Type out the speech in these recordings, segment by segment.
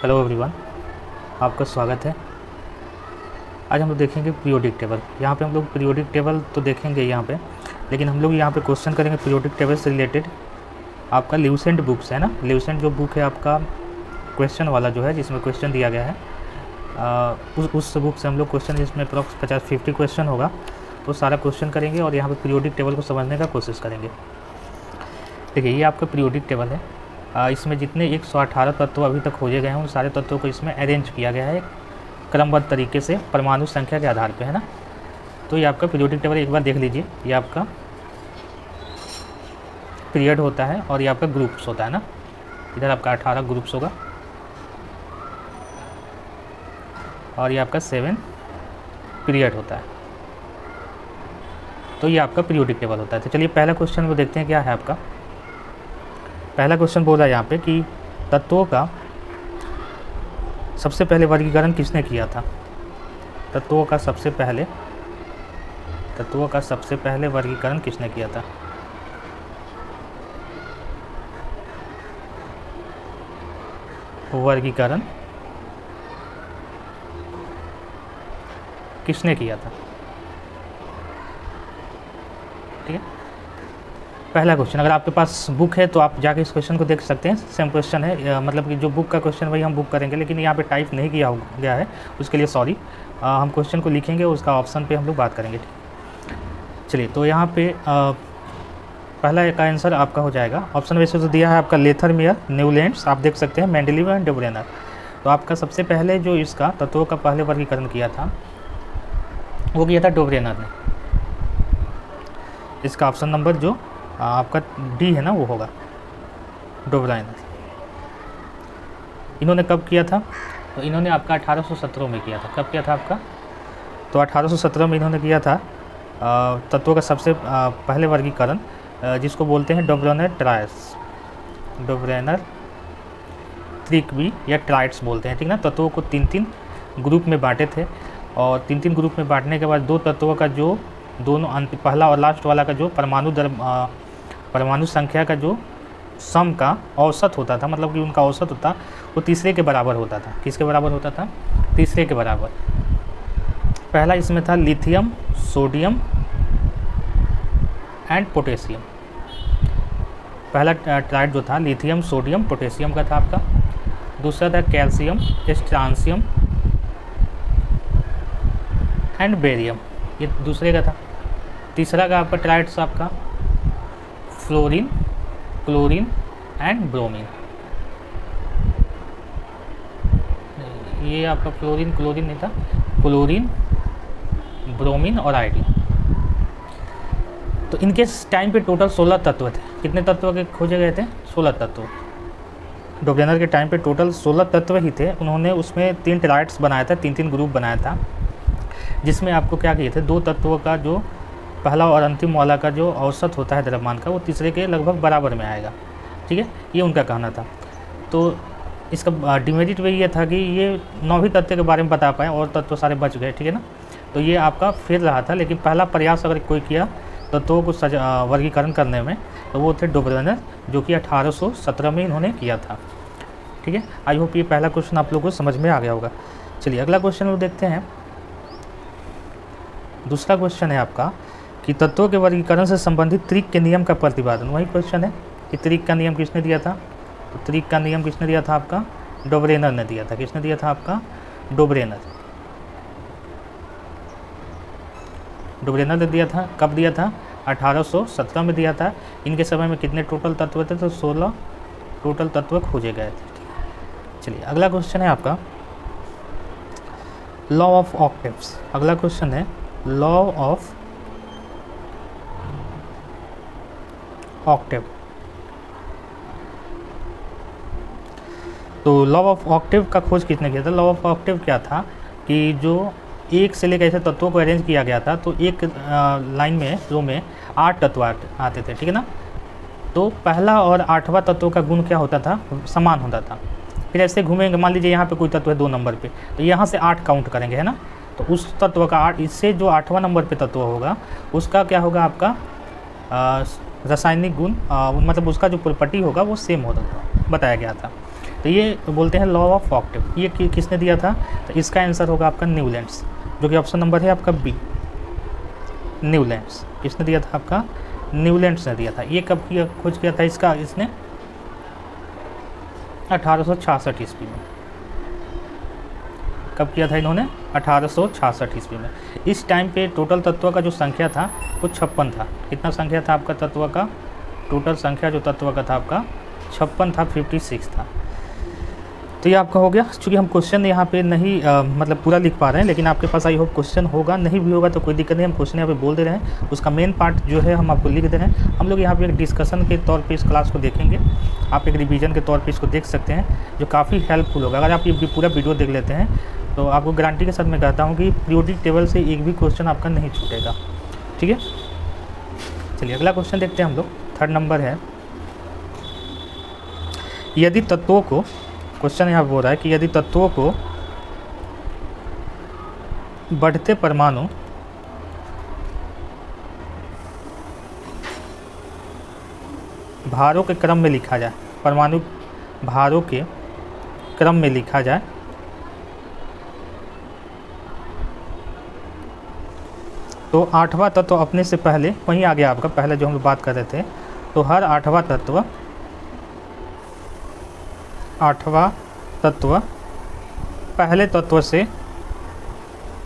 Hello everyone, आपका स्वागत है। आज हम लोग देखेंगे पीरियोडिक टेबल। यहाँ पे हम लोग पीरियोडिक टेबल तो देखेंगे यहाँ पे, लेकिन हम लोग यहाँ पे क्वेश्चन करेंगे पीरियोडिक टेबल से रिलेटेड। आपका ल्यूसेंट बुक्स है ना, ल्यूसेंट जो बुक है आपका क्वेश्चन वाला जो है, जिसमें क्वेश्चन दिया गया है, उस बुक से हम लोग क्वेश्चन, जिसमें अप्रॉक्स 50-50 क्वेश्चन होगा, वो सारा क्वेश्चन करेंगे और यहाँ पर पीरियोडिक टेबल को समझने का कोशिश करेंगे। देखिए, ये आपका पीरियोडिक टेबल है। इसमें जितने 118 तत्व अभी तक खोजे गए हैं, उन सारे तत्वों को इसमें अरेंज किया गया है क्रमबद्ध तरीके से परमाणु संख्या के आधार पे, है ना। तो ये आपका पीरियोडिक टेबल एक बार देख लीजिए। ये आपका पीरियड होता है और ये आपका ग्रुप्स होता है ना। इधर आपका 18 ग्रुप्स होगा और ये आपका 7 पीरियड होता है। तो ये आपका पीरियोडिक टेबल होता है। तो चलिए पहला क्वेश्चन वो देखते हैं क्या है आपका। पहला क्वेश्चन बोला यहाँ पे कि तत्वों का सबसे पहले वर्गीकरण किसने किया था। तत्वों का सबसे पहले वर्गीकरण किसने किया था। वर्गीकरण किसने किया था, ठीक है। पहला क्वेश्चन, अगर आपके पास बुक है तो आप जाके इस क्वेश्चन को देख सकते हैं। सेम क्वेश्चन है, मतलब कि जो बुक का क्वेश्चन वही हम बुक करेंगे, लेकिन यहाँ पे टाइप नहीं किया गया है, उसके लिए सॉरी। हम क्वेश्चन को लिखेंगे, उसका ऑप्शन पे हम लोग बात करेंगे, ठीक। चलिए, तो यहाँ पे पहला का आंसर आपका हो जाएगा। ऑप्शन वैसे तो दिया है आपका लेथरमियर, न्यूलैंड्स, आप देख सकते हैं, मेंडेलीव एंड डोब्रेनर। तो आपका सबसे पहले जो इसका तत्वों का पहले वर्गीकरण किया था वो किया था डोब्रेनर ने। इसका ऑप्शन नंबर जो आपका डी है ना, वो होगा डोब्रेनर। इन्होंने कब किया था, तो इन्होंने आपका 1817 में किया था। कब किया था आपका, तो 1817 में इन्होंने किया था तत्वों का सबसे पहले वर्गीकरण, जिसको बोलते हैं डोब्रेनर ट्रायड्स, डोब्रेनर त्रिकवी या ट्रायड्स बोलते हैं, ठीक ना। तत्वों को 3-3 ग्रुप में बांटे थे और 3-3 ग्रुप में बांटने के बाद दो तत्वों का जो दोनों पहला और लास्ट वाला का जो परमाणु संख्या का जो सम का औसत होता था, मतलब कि उनका औसत होता, वो तीसरे के बराबर होता था। किसके बराबर होता था, तीसरे के बराबर। पहला इसमें था लिथियम, सोडियम एंड पोटेशियम। पहला ट्राइड जो था लिथियम, सोडियम, पोटेशियम का था आपका। दूसरा था कैल्शियम, स्ट्रांसियम एंड बेरियम, ये दूसरे का था। तीसरा का आपका ट्राइड्स आपका फ्लोरीन, क्लोरीन एंड ब्रोमीन। ये आपका फ्लोरीन क्लोरीन नहीं था, क्लोरीन, ब्रोमीन और आयोडीन। तो इनके टाइम पे टोटल 16 तत्व थे। कितने तत्व के खोजे गए थे, 16 तत्व। डोब्रेनर के टाइम पे टोटल 16 तत्व ही थे। उन्होंने उसमें 3 ट्राइड्स बनाया था, 3-3 ग्रुप बनाया था, जिसमें आपको क्या किए थे, 2 तत्वों का जो पहला और अंतिम वाला का जो औसत होता है द्रव्यमान का, वो तीसरे के लगभग बराबर में आएगा, ठीक है। ये उनका कहना था। तो इसका डिमेरिट वही ये था कि ये 9 तत्व के बारे में बता पाए और तत्व सारे बच गए, ठीक है ना। तो ये आपका फेल रहा था, लेकिन पहला प्रयास अगर कोई किया तत्वों को वर्गीकरण करने में, तो वो थे डोब्रेनर, जो कि 1817 में इन्होंने किया था, ठीक है। आई होप ये पहला क्वेश्चन आप लोगों को समझ में आ गया होगा। चलिए अगला क्वेश्चन वो देखते हैं। दूसरा क्वेश्चन है आपका कि तत्वों के वर्गीकरण से संबंधित त्रिक के नियम का प्रतिपादन। वही क्वेश्चन है कि त्रिक का नियम किसने दिया था, तो त्रिक का नियम किसने दिया था आपका, डोब्रेनर ने दिया था। किसने दिया था आपका, डोब्रेनर ने दिया था। कब दिया था, 1817 में दिया था। इनके समय में कितने टोटल तत्व थे, तो 16 टोटल तत्व खोजे गए थे। चलिए अगला क्वेश्चन है आपका लॉ ऑफ ऑक्टेव्स। अगला क्वेश्चन है लॉ ऑफ ऑक्टेव। तो लॉ ऑफ ऑक्टेव का खोज किसने किया था। लॉ ऑफ ऑक्टेव क्या था कि जो एक से लेकर ऐसे तत्वों को अरेंज किया गया था, तो एक लाइन में, रो में 8 तत्व आते थे, ठीक है ना। तो पहला और 8वां तत्व का गुण क्या होता था, समान होता था। फिर ऐसे घूमेंगे, मान लीजिए यहाँ पे कोई तत्व है 2 नंबर पे, तो यहाँ से 8 काउंट करेंगे, है ना। तो उस तत्व का 8, इससे जो 8वां नंबर पे तत्व होगा उसका क्या होगा, आपका रासायनिक गुण, मतलब उसका जो प्रॉपर्टी होगा वो सेम होगा, बताया गया था। तो ये बोलते हैं लॉ ऑफ ऑक्टेव। ये किसने दिया था? तो इसका आंसर होगा आपका न्यूलैंड्स, जो कि ऑप्शन नंबर है आपका बी, न्यूलैंड्स। किसने दिया था? आपका न्यूलैंड्स ने दिया था। ये कब किया, खोज किया था इसका? इसने 1866 ईस्वी में। कब किया था इन्होंने? 1866 ईस्वी में। इस टाइम पे टोटल तत्व का जो संख्या था वो 56 था। कितना संख्या था आपका तत्व का? टोटल संख्या जो तत्व का था आपका 56 था, 56 था। तो ये आपका हो गया। चूँकि हम क्वेश्चन यहाँ पे नहीं मतलब पूरा लिख पा रहे हैं, लेकिन आपके पास आई होप क्वेश्चन होगा, नहीं भी होगा तो कोई दिक्कत नहीं, हम क्वेश्चन यहाँ पे बोल दे रहे हैं, उसका मेन पार्ट जो है हम आपको लिख दे रहे हैं। हम लोग यहाँ पे एक डिस्कशन के तौर पे इस क्लास को देखेंगे, आप एक रिवीजन के तौर पे इसको देख सकते हैं, जो काफ़ी हेल्पफुल होगा। अगर आप ये पूरा वीडियो देख लेते हैं तो आपको गारंटी के साथ मैं कहता हूँ कि पीरियोडिक टेबल से एक भी क्वेश्चन आपका नहीं छूटेगा। ठीक है, चलिए अगला क्वेश्चन देखते हैं हम लोग। 3rd नंबर है, यदि तत्वों को, क्वेश्चन यहाँ बोल रहा है कि यदि तत्वों को बढ़ते परमाणु भारों के क्रम में लिखा जाए, परमाणु भारों के क्रम में लिखा जाए, तो 8वां तत्व अपने से पहले, वहीं आ गया आपका पहले जो हम लोग बात कर रहे थे, तो हर 8वां तत्व पहले तत्व से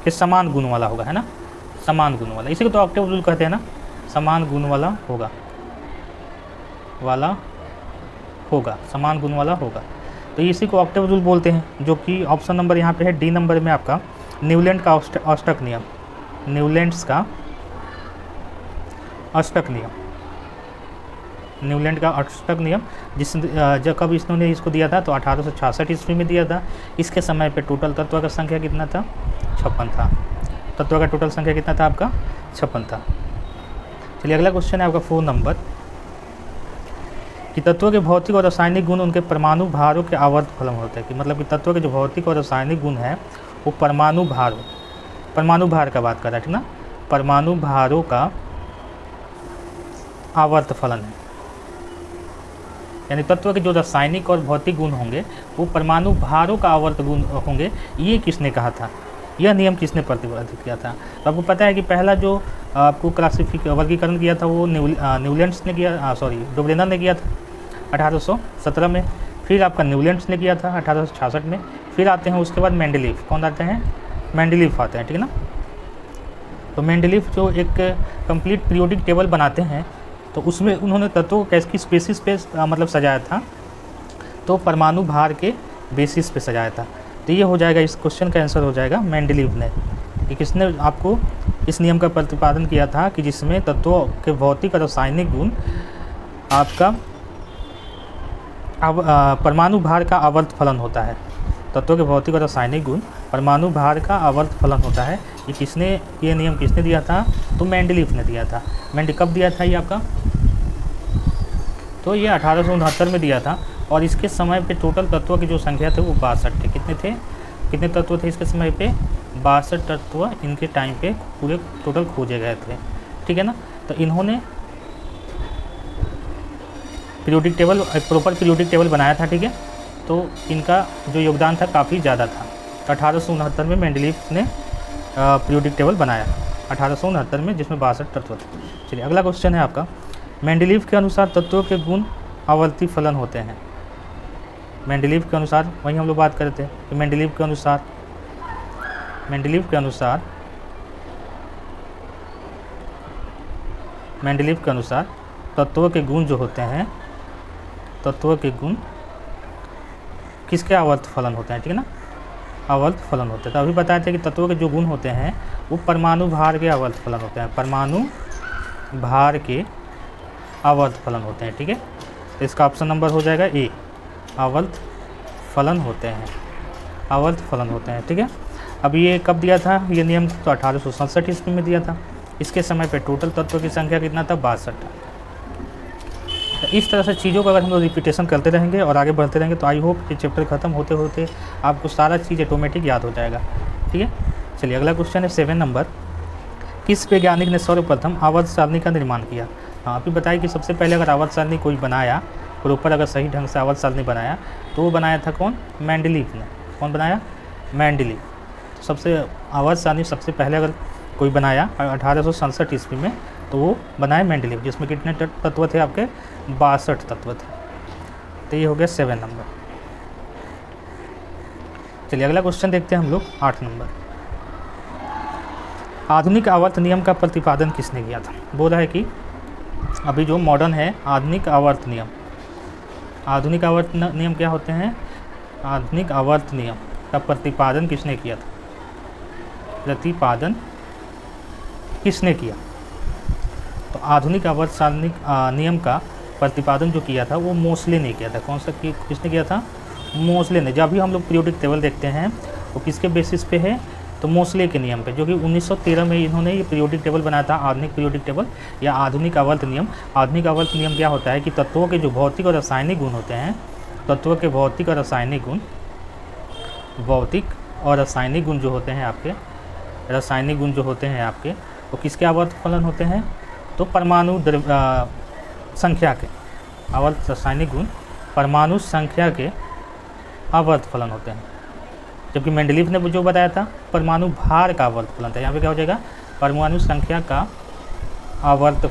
के समान गुण वाला होगा, है ना, समान गुण वाला। इसी को तो ऑक्टेव रूल कहते हैं ना, समान गुण वाला होगा, समान गुण वाला होगा। तो इसी को ऑक्टेव रूल बोलते हैं, जो कि ऑप्शन नंबर यहाँ पे है डी नंबर में आपका न्यूलैंड का अष्टक नियम, न्यूलैंड्स का अष्टक नियम, न्यूलैंड का अष्टक नियम, जब कब इन्होंने इसको दिया था? तो 1866 ईस्वी में दिया था। इसके समय पे टोटल तत्व का संख्या कितना था? 56 था। तत्व का टोटल संख्या कितना था आपका? 56 था। चलिए अगला क्वेश्चन है आपका 4 नंबर, कि तत्वों के भौतिक और रासायनिक गुण उनके परमाणु भारों के आवर्त फलन होते हैं। कि मतलब कि तत्वों के जो भौतिक और रासायनिक गुण हैं वो परमाणु भार का बात कर रहा है, ठीक ना, परमाणु भारों का आवर्त फलन है। यानी तत्व के जो रासायनिक और भौतिक गुण होंगे वो परमाणु भारों का आवर्त गुण होंगे। ये किसने कहा था? यह नियम किसने प्रतिपादित किया था? तो आपको पता है कि पहला जो आपको वर्गीकरण किया था वो न्यूलैंड्स ने किया, डोब्रेनर ने किया था 1817 में। फिर आपका न्यूलैंड्स ने किया था 1866 में। फिर आते हैं उसके बाद मेंडलीफ। कौन आते हैं? मेंडलीफ आते हैं, ठीक है ना। तो मेंडलीफ जो एक कंप्लीट पीरियोडिक टेबल बनाते हैं, तो उसमें उन्होंने तत्वों को किस बेसिस पे मतलब सजाया था? तो परमाणु भार के बेसिस पे सजाया था। तो ये हो जाएगा, इस क्वेश्चन का आंसर हो जाएगा मेंडलीव ने। कि किसने आपको इस नियम का प्रतिपादन किया था कि जिसमें तत्वों के भौतिक और रासायनिक गुण आपका परमाणु भार का आवर्त फलन होता है। तत्वों के भौतिक और रासायनिक गुण परमाणु भार का आवर्त फलन होता है। ये नियम किसने दिया था? तो मेंडलीव ने दिया था। कब दिया था ये आपका? तो ये 1869 में दिया था। और इसके समय पे टोटल तत्वों की जो संख्या थे वो 62 थे। कितने तत्व थे इसके समय पे? 62 तत्व इनके टाइम पे पूरे टोटल खोजे गए थे, ठीक है ना। तो इन्होंने पीरियोडिक टेबल, एक प्रॉपर पीरियोडिक टेबल बनाया था, ठीक है। तो इनका जो योगदान था काफ़ी ज़्यादा था। 1869 में मेंडलीव ने पीरियोडिक टेबल बनाया, 1869 में, जिसमें 62 तत्व थे। चलिए अगला क्वेश्चन है आपका, मेंडलीव के अनुसार तत्वों के गुण आवर्ती फलन होते हैं। मेंडलीव के अनुसार, वहीं हम लोग बात करते हैं कि मेंडलीव के अनुसार तत्वों के गुण जो होते हैं, तत्वों के गुण किसके आवर्त फलन होते हैं, ठीक है ना, आवर्त फलन होते हैं। तो अभी बताए थे कि तत्वों के जो गुण होते हैं वो परमाणु भार के आवर्त फलन होते हैं, परमाणु भार के आवर्त फलन होते हैं, ठीक है। तो इसका ऑप्शन नंबर हो जाएगा ए, आवर्त फलन होते हैं, आवर्त फलन होते हैं, ठीक है। अब ये कब दिया था ये नियम? तो 1867 ईस्वी में दिया था। इसके समय पे टोटल तत्वों की संख्या कितना था? 62। तो इस तरह से चीज़ों का अगर हम लोग रिपीटेशन करते रहेंगे और आगे बढ़ते रहेंगे तो आई होप कि चैप्टर ख़त्म होते होते आपको सारा चीज़ ऑटोमेटिक याद हो जाएगा, ठीक है। चलिए अगला क्वेश्चन है 7 नंबर, किस वैज्ञानिक ने सर्वप्रथम आवर्त सारणी का निर्माण किया? हाँ, अभी बताइए कि सबसे पहले अगर आवर्त सारणी कोई बनाया और ऊपर अगर सही ढंग से आवर्त सारणी बनाया तो वो बनाया था कौन? मेंडलीव ने। कौन बनाया? मेंडलीव। तो सबसे आवर्त सारणी सबसे पहले अगर कोई बनाया 1867 ईस्वी में तो वो बनाया मेंडलीव, जिसमें कितने तत्व थे आपके? 62 तत्व थे। तो ये हो गया 7 नंबर। चलिए अगला क्वेश्चन देखते हैं हम लोग 8 नंबर। आधुनिक आवर्त नियम का प्रतिपादन किसने किया था? बोल रहा है कि अभी जो मॉडर्न है आधुनिक आवर्त नियम, आधुनिक आवर्त नियम क्या होते हैं? आधुनिक आवर्त नियम का प्रतिपादन किसने किया था? प्रतिपादन किसने किया? तो आधुनिक आवर्त सारणी नियम का प्रतिपादन जो किया था वो मोसले ने किया था। कौन सा किसने किया था? मोसले ने। जब भी हम लोग पीरियोडिक टेबल देखते हैं वो किसके बेसिस पे है? तो मोसले के नियम पे, जो कि 1913 में इन्होंने ये पीरियोडिक टेबल बनाया था, आधुनिक पीरियोडिक टेबल या आधुनिक आवर्त नियम। आधुनिक आवर्त नियम क्या होता है कि तत्वों के जो भौतिक और रासायनिक गुण होते हैं, तत्वों के भौतिक और रासायनिक गुण, भौतिक और रासायनिक गुण जो होते हैं आपके, रासायनिक गुण जो होते हैं आपके, वो किसके आवर्त फलन होते हैं? तो परमाणु संख्या के आवर्त रासायनिक गुण परमाणु संख्या के आवर्त फलन होते हैं। जबकि मेंडलीव ने जो बताया था परमाणु भार का आवर्त फलन था। यहाँ पे क्या हो जाएगा? परमाणु संख्या का आवर्त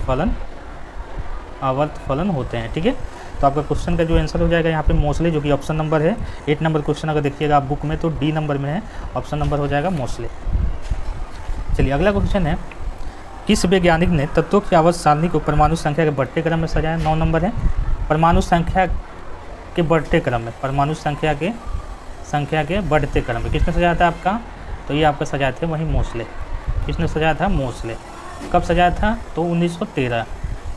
फलन होते हैं। ठीक है, तो आपका क्वेश्चन का जो आंसर हो जाएगा यहाँ पे मोसले, जो कि ऑप्शन नंबर है 8 नंबर क्वेश्चन अगर देखिएगा आप बुक में तो डी नंबर में है, ऑप्शन नंबर हो जाएगा मोसले। चलिए अगला क्वेश्चन है, किस वैज्ञानिक ने तत्वों की आवर्त सारणी को परमाणु संख्या के बढ़ते क्रम में सजाया? 9 नंबर है। परमाणु संख्या के बढ़ते क्रम में, परमाणु संख्या के बढ़ते क्रम में किसने सजाया था आपका? तो ये आपका सजाए थे वही मोसले। किसने सजाया था? मोसले। कब सजाया था? तो 1913।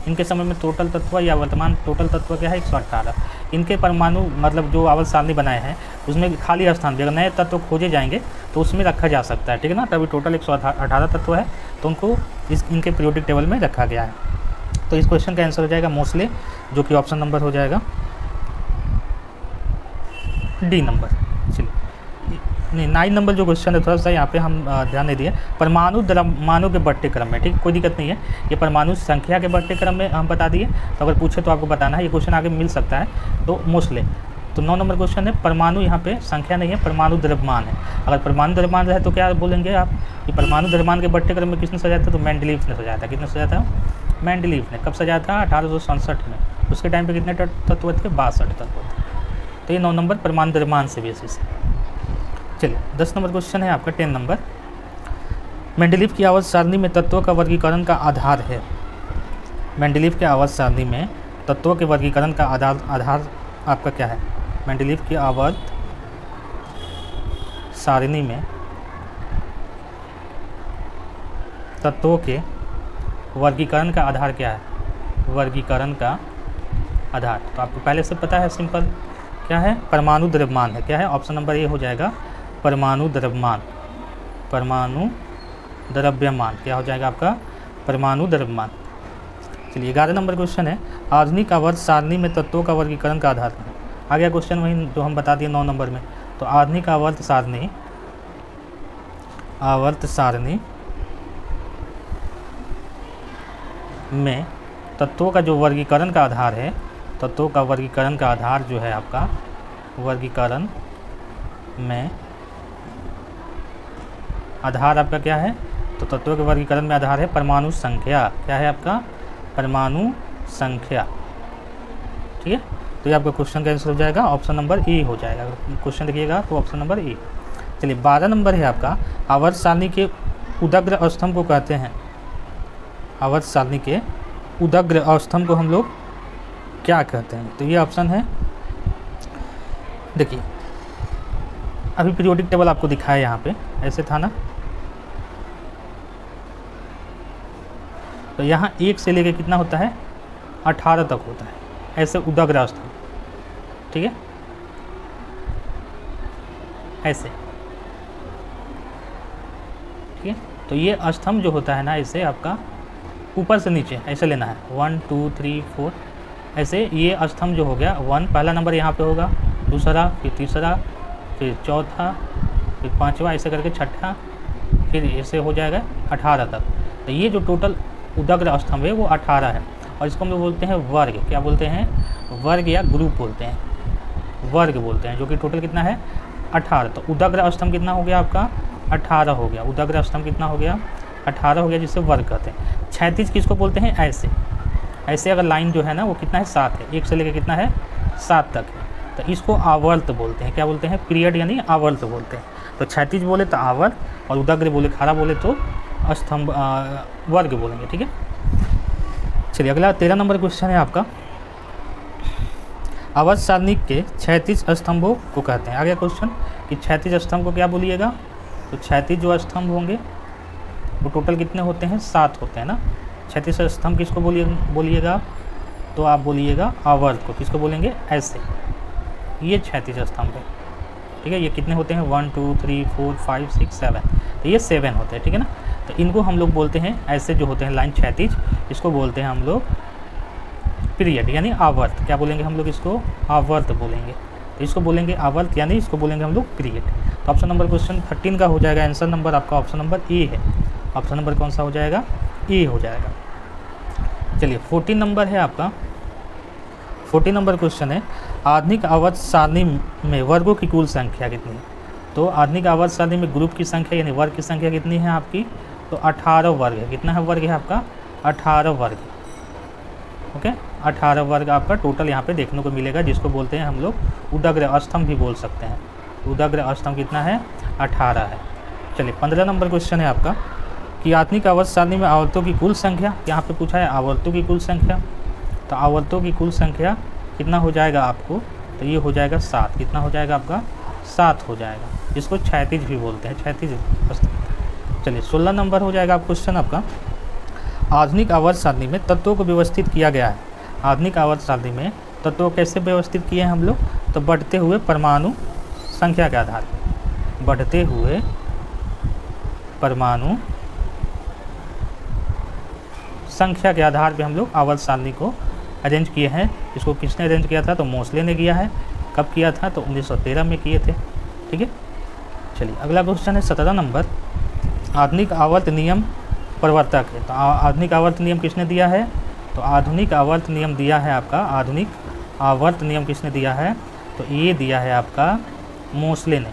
इनके समय में टोटल तत्व या वर्तमान टोटल तत्व क्या है? 118। इनके परमाणु मतलब जो आवर्त सारणी बनाए हैं उसमें खाली स्थान भी अगर नए तत्व खोजे जाएंगे तो उसमें रखा जा सकता है। ठीक है ना, तभी टोटल 118 तत्व है तो उनको इनके पीरियोडिक टेबल में रखा गया है। तो इस क्वेश्चन का आंसर हो जाएगा मोसले, जो कि ऑप्शन नंबर हो जाएगा डी नंबर। चलिए नहीं, 9 नंबर जो क्वेश्चन है थोड़ा सा यहाँ पे हम ध्यान नहीं दिए। परमाणु द्रव्यमानों के बढ़ते क्रम में, ठीक, कोई दिक्कत नहीं है, ये परमाणु संख्या के बढ़ते क्रम में हम बता दिए। तो अगर पूछे तो आपको बताना है, ये क्वेश्चन आगे मिल सकता है। तो मोसले, तो 9 नंबर क्वेश्चन है परमाणु, यहाँ पे संख्या नहीं है, परमाणु द्रव्यमान है। अगर परमाणु द्रव्यमान रहे तो क्या बोलेंगे आप कि परमाणु द्रव्यमान के बढ़ते क्रम में किसने सजाया था? तो मेंडलीव ने सजाया था। किसने सजाया था? मेंडलीव ने। कब सजाया था? 1867 में। उसके टाइम पे कितने तत्व थे? 62 तत्व थे। तो ये 9 नंबर परमाणु द्रव्यमान से बेसिस है। चलिए 10 नंबर क्वेश्चन है आपका 10 नंबर। मेंडलीव की आवर्त सारणी में तत्वों का वर्गीकरण का आधार है। मेंडलीव के आवर्त सारणी में तत्वों के वर्गीकरण का आधार आपका क्या है? मेंडलीव की आवर्त सारणी में तत्वों के वर्गीकरण का आधार क्या है? वर्गीकरण का आधार तो आपको पहले से पता है, सिंपल, क्या है? परमाणु द्रव्यमान है। क्या है? ऑप्शन नंबर ए हो जाएगा परमाणु द्रव्यमान। परमाणु द्रव्यमान क्या हो जाएगा आपका? परमाणु द्रव्यमान। चलिए 11 नंबर क्वेश्चन है, आधुनिक आवर्त सारणी में तत्वों का वर्गीकरण का आधार है। आ गया क्वेश्चन वही जो हम बता दिए 9 नंबर में। तो आधुनिक आवर्त सारणी में तत्वों का जो वर्गीकरण का आधार है, तत्वों का वर्गीकरण का आधार जो है आपका, वर्गीकरण में आधार आपका क्या है? तो तत्वों के वर्गीकरण में आधार है परमाणु संख्या। क्या है आपका? परमाणु संख्या। ठीक है, तो ये आपका क्वेश्चन का आंसर हो जाएगा ऑप्शन नंबर ए हो जाएगा। क्वेश्चन देखिएगा तो ऑप्शन नंबर ए। चलिए 12 नंबर है आपका, आवर्त सारणी के उदग्र स्तंभ को कहते हैं। आवर्त सारणी के उदग्र स्तंभ को हम लोग क्या कहते हैं? तो ये ऑप्शन है, देखिए अभी पीरियोडिक टेबल आपको दिखाया यहाँ पे, ऐसे था ना, तो यहाँ 1 से लेके कितना होता है? 18 तक होता है, ऐसे उदग्र स्तंभ। ठीक है, ऐसे, ठीक है। तो ये स्तंभ जो होता है ना, इसे आपका ऊपर से नीचे ऐसे लेना है, 1 2 3 4 ऐसे। ये स्तंभ जो हो गया 1, पहला नंबर यहाँ पे होगा, दूसरा, फिर तीसरा, फिर चौथा, फिर पांचवा, ऐसे करके छठा, फिर ऐसे हो जाएगा 18 तक। तो ये जो टोटल उदग्र स्तंभ है वो 18 है, और इसको हम लोग बोलते हैं वर्ग। क्या बोलते हैं? वर्ग या ग्रुप बोलते हैं, वर्ग बोलते हैं, जो कि टोटल कितना है 18। तो उदग्र स्तंभ कितना हो गया आपका 18 हो गया, उदग्र स्तंभ कितना हो गया 18 हो गया, जिसे वर्ग कहते हैं। क्षैतिज किसको बोलते हैं ऐसे, ऐसे अगर लाइन जो है ना वो कितना है 7 है, 1 से लेकर कितना है 7 तक है, तो इसको आवर्त बोलते हैं। क्या बोलते हैं पीरियड यानी आवर्त बोलते हैं। तो क्षैतिज बोले तो आवर्त और उदग्र बोले खड़ा बोले तो स्तंभ वर्ग बोलेंगे, ठीक है। चलिए अगला 13 नंबर क्वेश्चन है आपका, आवर्त सारणी के क्षैतिज स्तंभों को कहते हैं। आगे क्वेश्चन कि क्षैतिज स्तंभ को क्या बोलिएगा, तो क्षैतिज जो स्तंभ होंगे वो टोटल कितने होते हैं 7 होते हैं ना। क्षैतिज स्तंभ किसको बोलिएगा, तो आप बोलिएगा आवर्त को। किसको बोलेंगे ऐसे, ये क्षैतिज स्तंभ है, ठीक है। ये कितने होते हैं 1 2 3 4 5 6 7, तो ये 7 होते हैं, ठीक है ना। तो इनको हम लोग बोलते हैं ऐसे जो होते हैं लाइन क्षैतिज, इसको बोलते हैं हम लोग पीरियड यानी आवर्त। क्या बोलेंगे हम लोग इसको आवर्त बोलेंगे, तो इसको बोलेंगे आवर्त यानी इसको बोलेंगे हम लोग पीरियड। तो ऑप्शन नंबर क्वेश्चन 13 का हो जाएगा आंसर नंबर आपका ऑप्शन नंबर ए है। ऑप्शन नंबर कौन सा हो जाएगा ए हो जाएगा। चलिए 14 नंबर है आपका, 14 नंबर क्वेश्चन है, आधुनिक आवर्त सारणी में वर्गों की कुल संख्या कितनी है। तो आधुनिक आवर्त सारणी में ग्रुप की संख्या यानी वर्ग की संख्या कितनी है आपकी, तो 18 वर्ग है। कितना है वर्ग है आपका 18 वर्ग, ओके 18 वर्ग आपका टोटल यहाँ पे देखने को मिलेगा, जिसको बोलते हैं हम लोग उदग्र स्तंभ भी बोल सकते हैं। उदग्र स्तंभ कितना है 18 है। चलिए 15 नंबर क्वेश्चन है आपका कि आधुनिक आवर्त सारणी में आवर्तों की कुल संख्या, यहाँ पे पूछा है आवर्तों की कुल संख्या, तो आवर्तों की कुल संख्या कितना हो जाएगा आपको, तो ये हो जाएगा 7। कितना हो जाएगा आपका 7 हो जाएगा, जिसको क्षैतिज भी बोलते हैं, क्षैतिज स्तंभ। चलिए 16 नंबर हो जाएगा क्वेश्चन आपका, आधुनिक आवर्त सारणी में तत्वों को व्यवस्थित किया गया है। आधुनिक आवर्त सारणी में तत्वों कैसे व्यवस्थित किए हैं हम लोग, तो बढ़ते हुए परमाणु संख्या के आधार पर, बढ़ते हुए परमाणु संख्या के आधार पे हम लोग आवर्त सारणी को अरेंज किए हैं। इसको किसने अरेंज किया था, तो मोसले ने किया है। कब किया था, तो 1913 में किए थे, ठीक है। चलिए अगला क्वेश्चन है 17 नंबर, आधुनिक आवर्त नियम प्रवर्तक है। तो आधुनिक आवर्त नियम किसने दिया है, तो आधुनिक आवर्त नियम दिया है आपका, आधुनिक आवर्त नियम किसने दिया है, तो ये दिया है आपका मोसले ने।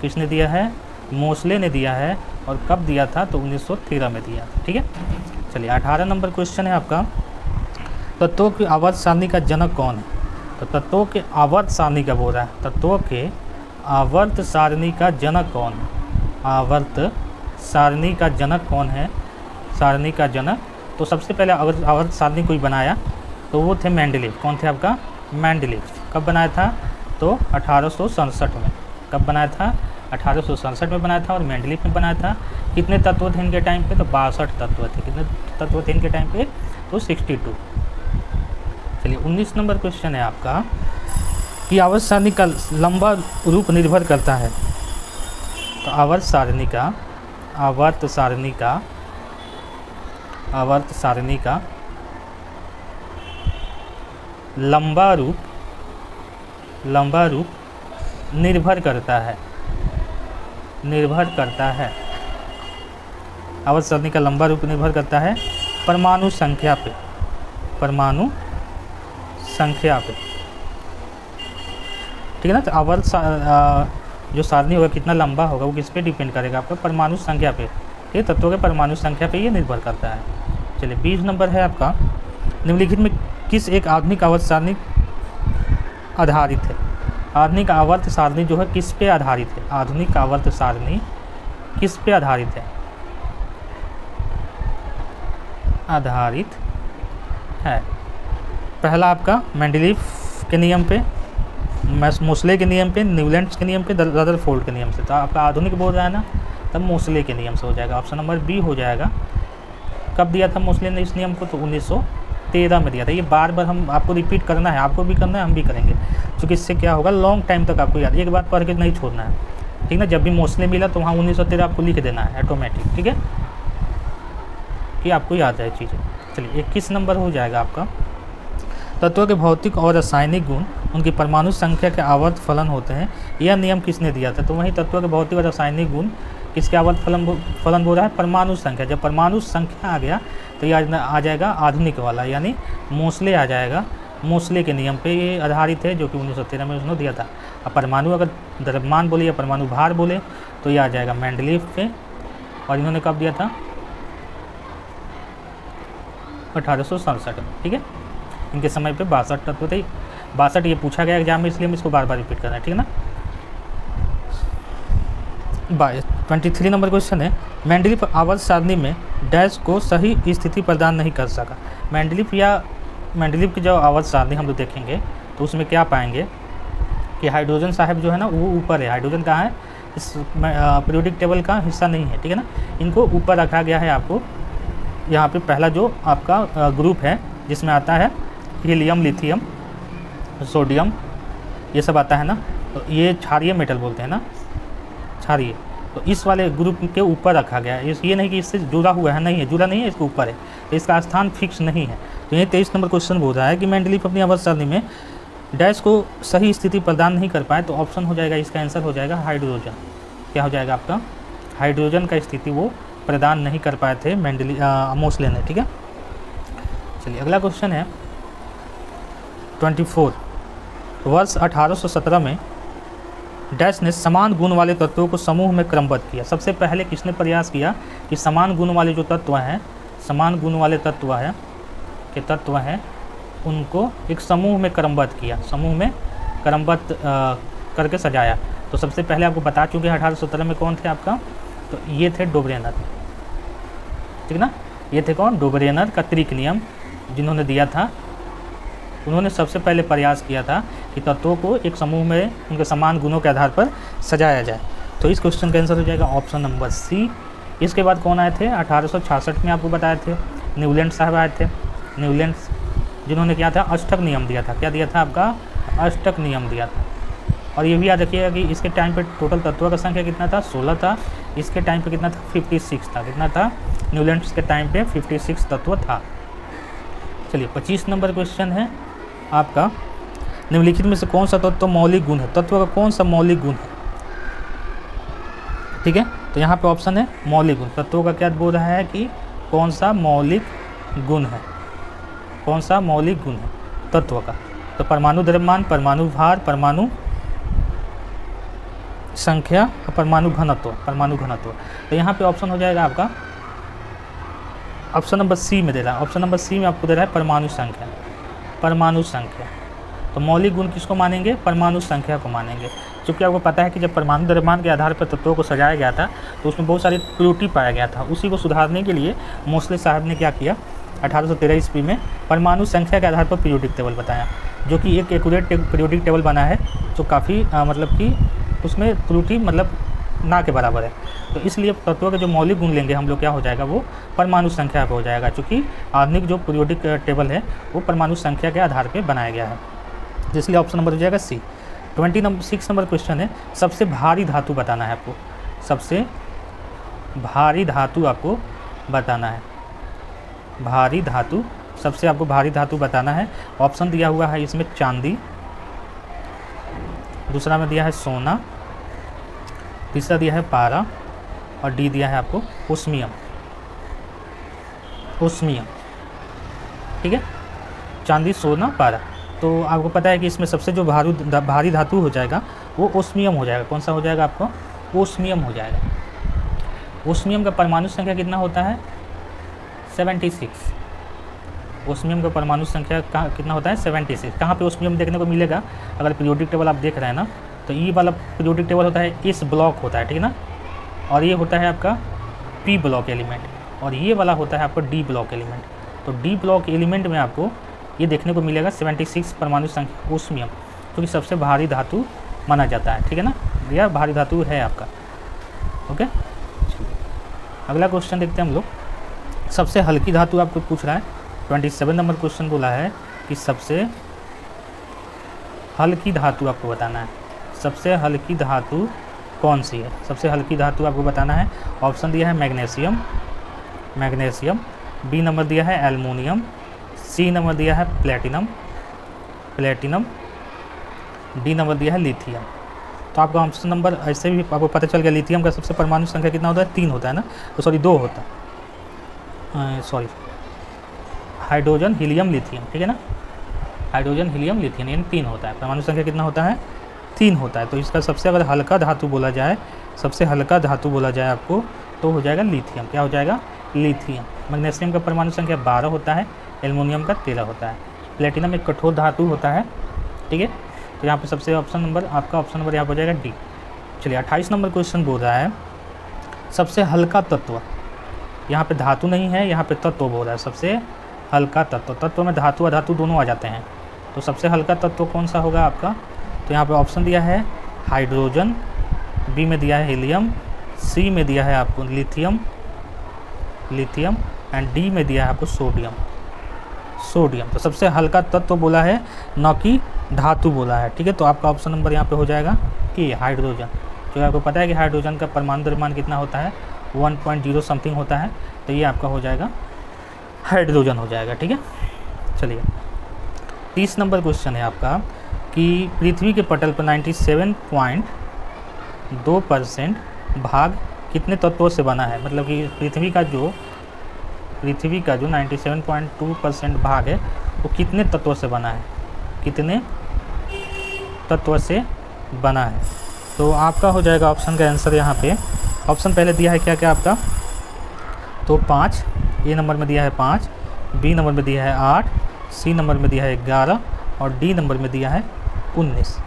किसने दिया है, मोसले ने दिया है। और कब दिया था, तो 1913 में दिया था, ठीक है। चलिए 18 नंबर क्वेश्चन है आपका, तत्वों की आवर्त सारणी का जनक कौन है। तो तत्वों के आवर्त सारणी का बोल रहा है, तत्वों के आवर्त सारणी का जनक कौन है, आवर्त सारणी का जनक कौन है, सारणी का जनक। तो सबसे पहले आवर्त सारणी कोई बनाया तो वो थे मेंडलीव। कौन थे आपका, मेंडलीव। कब बनाया था, तो 1867 में। कब बनाया था, 1867 में बनाया था और मेंडलीव में बनाया था। कितने तत्व थे इनके टाइम पे, तो 62 तत्व थे। कितने तत्व थे इनके टाइम पे, तो 62। चलिए 19 नंबर क्वेश्चन है आपका कि आवर्त सारणी का लंबा रूप निर्भर करता है। तो आवर्त सारणी का लंबा रूप निर्भर करता है, आवर्त सारणी का लंबा रूप निर्भर करता है परमाणु संख्या पे, ठीक है ना। तो आवर्त जो सारणी होगा कितना लंबा होगा वो किस पे डिपेंड करेगा, आपका परमाणु संख्या पे, ठीक है। तत्वों के परमाणु संख्या पे ये निर्भर करता है। चलिए 20 नंबर है आपका, निम्नलिखित में किस एक आधुनिक आवर्त सारणी आधारित है। आधुनिक आवर्त सारणी जो है किस पे आधारित है, आधुनिक आवर्त सारणी किस पे आधारित है, आधारित है। पहला आपका मेंडलीव के नियम पे, मोसले के नियम पे, न्यूलैंड के नियम पे, रदरफोर्ड के नियम से। तो आपका आधुनिक बोल रहा है ना, तब मोसले के नियम से हो जाएगा। ऑप्शन नंबर बी हो जाएगा। कब दिया था मोसले ने इस नियम को, तो 1913 में दिया था। ये बार बार हम आपको रिपीट करना है, आपको भी करना है, हम भी करेंगे, क्योंकि इससे क्या होगा लॉन्ग टाइम तक आपको याद, एक बात पढ़ के नहीं छोड़ना है, ठीक ना। जब भी मोसले मिला तो वहाँ 1913 आपको लिख देना है ऑटोमेटिक, ठीक है, कि आपको याद है चीज़ें। चलिए 21 नंबर हो जाएगा आपका, तत्वों के भौतिक और रासायनिक गुण उनकी परमाणु संख्या के आवर्त फलन होते हैं। यह नियम किसने दिया था, तो वहीं तत्वों के भौतिक और रासायनिक गुण किसके आवर्त फलन बोल रहा है, परमाणु संख्या। जब परमाणु संख्या आ गया तो ये आ जाएगा आधुनिक वाला, यानी मोसले आ जाएगा। मोस्ले के नियम पे ये आधारित है, जो कि 1913 में उसने दिया था। अब परमाणु अगर द्रव्यमान बोले या परमाणु भार बोले तो ये आ जाएगा मेंडलीव पे, और इन्होंने कब दिया था? 1867 में। ठीक है, इनके समय पे 62 तत्व थे। 62 ये पूछा गया एग्जाम में, इसलिए हम इसको बार बार रिपीट कर रहे हैं। ठीक है ना। 23 नंबर क्वेश्चन है, मेंडलीव आवर्त सारणी में डैश को सही स्थिति प्रदान नहीं कर सका। मेंडलीव की जो आवर्त सारणी हम लोग देखेंगे तो उसमें क्या पाएंगे कि हाइड्रोजन साहब जो है ना वो ऊपर है। हाइड्रोजन कहाँ है? इस पीरियोडिक टेबल का हिस्सा नहीं है। ठीक है ना, इनको ऊपर रखा गया है। आपको यहाँ पे पहला जो आपका ग्रुप है जिसमें आता है हीलियम, लिथियम, सोडियम, ये सब आता है ना, तो ये क्षारीय मेटल बोलते हैं ना, क्षारीय। तो इस वाले ग्रुप के ऊपर रखा गया है। ये नहीं कि इससे जुड़ा हुआ है, नहीं है, जुड़ा नहीं है, इसके ऊपर है, तो इसका स्थान फिक्स नहीं है। तो ये 23 नंबर क्वेश्चन बोल रहा है कि मेंडलीव अपनी आवर्त सारणी में डैश को सही स्थिति प्रदान नहीं कर पाए, तो ऑप्शन हो जाएगा, इसका आंसर हो जाएगा हाइड्रोजन। क्या हो जाएगा आपका? हाइड्रोजन का स्थिति वो प्रदान नहीं कर पाए थे मोस्ले ने। ठीक है, चलिए अगला क्वेश्चन है 24। वर्ष 1817 में डैश ने समान गुण वाले तत्वों को समूह में क्रमबद्ध किया। सबसे पहले किसने प्रयास किया कि समान गुण वाले जो तत्व हैं, समान गुण वाले तत्व हैं उनको एक समूह में क्रमबद्ध किया, समूह में क्रमबद्ध करके सजाया। तो सबसे पहले आपको बता चुके हैं 1817 में कौन थे आपका? तो ये थे डोबरेनर। ठीक ना, ये थे कौन? डोबरेनर का त्रिक नियम जिन्होंने दिया था। उन्होंने सबसे पहले प्रयास किया था कि तत्वों को एक समूह में उनके समान गुणों के आधार पर सजाया जाए। तो इस क्वेश्चन का आंसर हो जाएगा ऑप्शन नंबर सी। इसके बाद कौन आए थे? 1866 में आपको बताए थे न्यूलैंड साहब आए थे। न्यूलैंड जिन्होंने क्या था? अष्टक नियम दिया था। क्या दिया था आपका? अष्टक नियम दिया था। और ये भी याद रखिएगा कि इसके टाइम पे टोटल तत्वों का संख्या कितना था? 16 था। इसके टाइम पे कितना था? 56 था। कितना था? न्यूलैंड्स के टाइम पे 56 तत्व था। चलिए 25 नंबर क्वेश्चन है आपका, निम्नलिखित में से कौन सा तत्व मौलिक गुण है? तत्व का कौन सा मौलिक गुण है? ठीक है, तो यहाँ पे ऑप्शन है मौलिक गुण। तत्वों का क्या बोल रहा है कि कौन सा मौलिक गुण है? कौन सा मौलिक गुण है तत्व का? तो परमाणु द्रव्यमान, परमाणु भार, परमाणु संख्या और परमाणु घनत्व। तो यहाँ पे ऑप्शन हो जाएगा आपका ऑप्शन नंबर सी में दे रहा है। ऑप्शन नंबर सी में आपको दे रहा है परमाणु संख्या। तो मौलिक गुण किसको मानेंगे? परमाणु संख्या को मानेंगे। क्योंकि आपको पता है कि जब परमाणु द्रव्यमान के आधार पर तत्वों को सजाया गया था तो उसमें बहुत सारी त्रुटि पाया गया था। उसी को सुधारने के लिए मोस्ले साहब ने क्या किया? 1813 ईस्वी में परमाणु संख्या के आधार पर पीरियोडिक टेबल बताया, जो कि एक एक्यूरेट पीरियोडिक टेबल बना है, जो काफ़ी मतलब कि उसमें त्रुटि मतलब ना के बराबर है। तो इसलिए तत्वों के जो मौलिक गुण लेंगे हम लोग, क्या हो जाएगा? वो परमाणु संख्या पे हो जाएगा, क्योंकि आधुनिक जो पीरियोडिक टेबल है वो परमाणु संख्या के आधार पे बनाया गया है। इसलिए ऑप्शन नंबर हो जाएगा सी। 26 नंबर क्वेश्चन है, सबसे भारी धातु बताना है आपको। सबसे भारी धातु आपको बताना है। भारी धातु, सबसे आपको भारी धातु बताना है। ऑप्शन दिया हुआ है इसमें चांदी, दूसरा में दिया है सोना, तीसरा दिया है पारा, और डी दिया है आपको ओस्मियम। ठीक है, चांदी, सोना, पारा। तो आपको पता है कि इसमें सबसे जो भारी धातु हो जाएगा वो ओस्मियम हो जाएगा। कौन सा हो जाएगा आपको? ओस्मियम हो जाएगा। ओस्मियम का परमाणु संख्या कितना होता है? 76। ओस्मियम का परमाणु संख्या कितना होता है? 76। कहाँ पे ओस्मियम देखने को मिलेगा? अगर पीरियोडिक टेबल आप देख रहे हैं ना, तो ये वाला पीरियोडिक टेबल होता है इस ब्लॉक होता है, ठीक है ना, और ये होता है आपका पी ब्लॉक एलिमेंट, और ये वाला होता है आपका डी ब्लॉक एलिमेंट। तो डी ब्लॉक एलिमेंट में आपको ये देखने को मिलेगा 76 परमाणु संख्या ओस्मियम, क्योंकि सबसे भारी धातु माना जाता है। ठीक है ना, यह भारी धातु है आपका। ओके, अगला क्वेश्चन देखते हैं हम लोग। सबसे हल्की धातु आपको पूछ रहा है। 27 नंबर क्वेश्चन बोला है कि सबसे हल्की धातु आपको बताना है। सबसे हल्की धातु कौन सी है? सबसे हल्की धातु आपको बताना है। ऑप्शन दिया है मैग्नीशियम, बी नंबर दिया है एल्युमिनियम, सी नंबर दिया है प्लेटिनम, डी नंबर दिया है लिथियम। तो आपका ऑप्शन नंबर ऐसे भी आपको पता चल गया। लिथियम का सबसे परमाणु संख्या कितना होता है? 3 होता है ना, तो सॉरी 2 होता है, हाइड्रोजन, हीलियम, लिथियम। ठीक है ना, हाइड्रोजन, हीलियम, लिथियम, यानी 3 होता है। परमाणु संख्या कितना होता है? 3 होता है। तो इसका सबसे अगर हल्का धातु बोला जाए, सबसे हल्का धातु बोला जाए आपको, तो हो जाएगा लिथियम। क्या हो जाएगा? लिथियम। मैग्नीशियम का परमाणु संख्या 12 होता है, एल्युमिनियम का 13 होता है। प्लेटिनम एक कठोर धातु होता है, ठीक है। तो यहाँ पे सबसे ऑप्शन नंबर आपका ऑप्शन नंबर यहाँ पर हो जाएगा डी। चलिए 28 नंबर क्वेश्चन बोल रहा है सबसे हल्का तत्व। यहाँ पे धातु नहीं है, यहाँ पे तत्व बोल रहा है। सबसे हल्का तत्व, तत्व में धातु अधातु दोनों आ जाते हैं। तो सबसे हल्का तत्व कौन सा होगा आपका? तो यहाँ पे ऑप्शन दिया है हाइड्रोजन, बी में दिया है हीलियम, सी में दिया है आपको लिथियम एंड डी में दिया है आपको सोडियम। तो सबसे हल्का तत्व बोला है, न कि धातु बोला है, ठीक है। तो आपका ऑप्शन नंबर यहाँ पे हो जाएगा ए, हाइड्रोजन। जो आपको पता है कि हाइड्रोजन का परमाणु द्रव्यमान कितना होता है? 1.0 समथिंग होता है। तो ये आपका हो जाएगा हाइड्रोजन हो जाएगा, ठीक है। चलिए 30 नंबर क्वेश्चन है आपका कि पृथ्वी के पटल पर 97.2% भाग कितने तत्वों से बना है? मतलब कि पृथ्वी का जो 97.2% भाग है वो कितने तत्वों से बना है? कितने तत्व से बना है? तो आपका हो जाएगा ऑप्शन का आंसर यहाँ पे। ऑप्शन पहले दिया है क्या क्या आपका? तो 5, ए नंबर में दिया है 5, बी नंबर में दिया है 8, सी नंबर में दिया है 11 और डी नंबर में दिया है 19।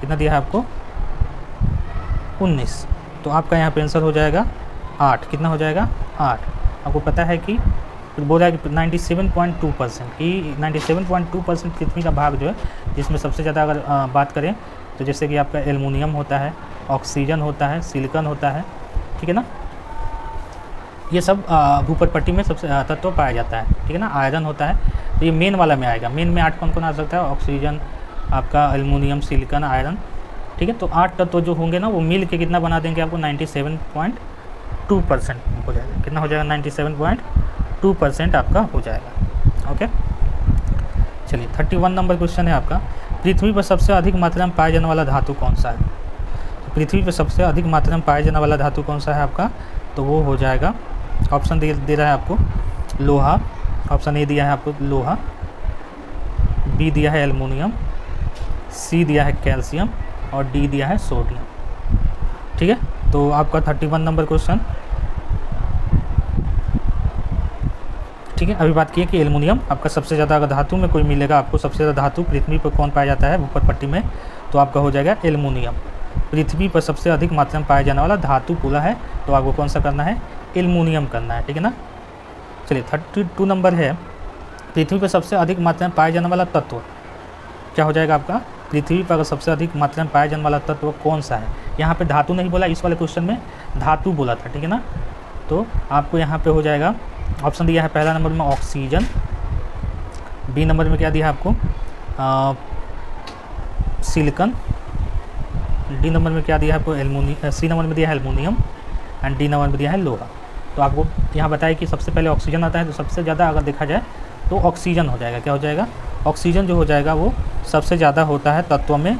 कितना दिया है आपको? 19। तो आपका यहाँ पे आंसर हो जाएगा 8। कितना हो जाएगा? 8। आपको पता है कि बोल रहा है कि 97.2% कि 97.2% पृथ्वी का भाग जो है, जिसमें सबसे ज़्यादा अगर बात करें तो जैसे कि आपका एल्युमिनियम होता है, ऑक्सीजन होता है, सिलिकॉन होता है, ठीक है ना। ये सब भूपर पट्टी में सबसे तत्व पाया जाता है, ठीक है ना। आयरन होता है, तो ये मेन वाला में आएगा। मेन में 8 कौन कौन आ सकता है? ऑक्सीजन, आपका एल्युमिनियम, सिलिकॉन, आयरन, ठीक है। तो 8 तत्व जो होंगे ना वो मिल के कितना बना देंगे आपको? 97.2% हो जाएगा। कितना हो जाएगा? 97.2% आपका हो जाएगा। ओके, चलिए 31 नंबर क्वेश्चन है आपका, पृथ्वी पर सबसे अधिक मात्रा में पाया जाने वाला धातु कौन सा है? तो पृथ्वी पर सबसे अधिक मात्रा में पाया जाने वाला धातु कौन सा है आपका? तो वो हो जाएगा, ऑप्शन दे रहा है आपको लोहा, ऑप्शन ए दिया है आपको लोहा, बी दिया है एल्युमिनियम, सी दिया है कैल्शियम और डी दिया है सोडियम, ठीक है। तो आपका 31 नंबर क्वेश्चन, ठीक है। अभी बात की कि एल्युमिनियम आपका सबसे ज़्यादा अगर धातु में कोई मिलेगा आपको, सबसे ज़्यादा धातु पृथ्वी पर कौन पाया जाता है ऊपर पट्टी में? तो आपका हो जाएगा एल्युमिनियम। पृथ्वी पर सबसे अधिक मात्रा में पाया जाने वाला धातु बोला है, तो आपको कौन सा करना है? एल्युमिनियम करना है, ठीक है ना। चलिए 32 नंबर है, पृथ्वी पर सबसे अधिक मात्रा में पाया जाने वाला तत्व क्या हो जाएगा आपका? पृथ्वी पर अगर सबसे अधिक मात्रा में पाया जाने वाला तत्व कौन सा है? यहाँ पे धातु नहीं बोला, इस वाले क्वेश्चन में धातु बोला था, ठीक है ना। तो आपको यहाँ पे हो जाएगा, ऑप्शन दिया है पहला नंबर में ऑक्सीजन, बी नंबर में क्या दिया है आपको? सिलिकॉन, डी नंबर में क्या दिया है आपको? एल्युमिनियम, सी नंबर में दिया है एल्युमिनियम एंड डी नंबर में दिया है लोहा। तो आपको यहाँ बताया कि सबसे पहले ऑक्सीजन आता है, तो सबसे ज़्यादा अगर देखा जाए तो ऑक्सीजन हो जाएगा। क्या हो जाएगा? ऑक्सीजन जो हो जाएगा वो सबसे ज़्यादा होता है तत्व में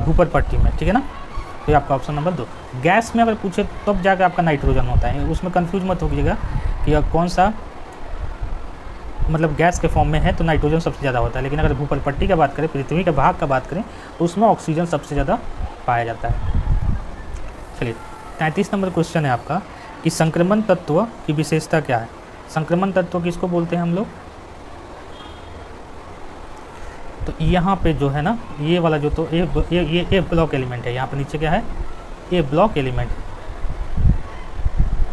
भूपर पट्टी में, ठीक है ना। तो ये आपका ऑप्शन नंबर 2। गैस में अगर पूछे तब जाकर आपका नाइट्रोजन होता है, उसमें कंफ्यूज मत होइएगा कि कौन सा मतलब गैस के फॉर्म में है तो नाइट्रोजन सबसे ज़्यादा होता है। लेकिन अगर भूपर पट्टी का बात करें, पृथ्वी के भाग का बात करें, तो उसमें ऑक्सीजन सबसे ज़्यादा पाया जाता है। चलिए 33 नंबर क्वेश्चन है आपका कि संक्रमण तत्व की विशेषता क्या है? संक्रमण तत्व किसको बोलते हैं हम लोग? तो यहाँ पे जो है ना, ये वाला जो, तो ये ए ब्लॉक एलिमेंट है। यहाँ पे नीचे क्या है? ए ब्लॉक एलिमेंट है,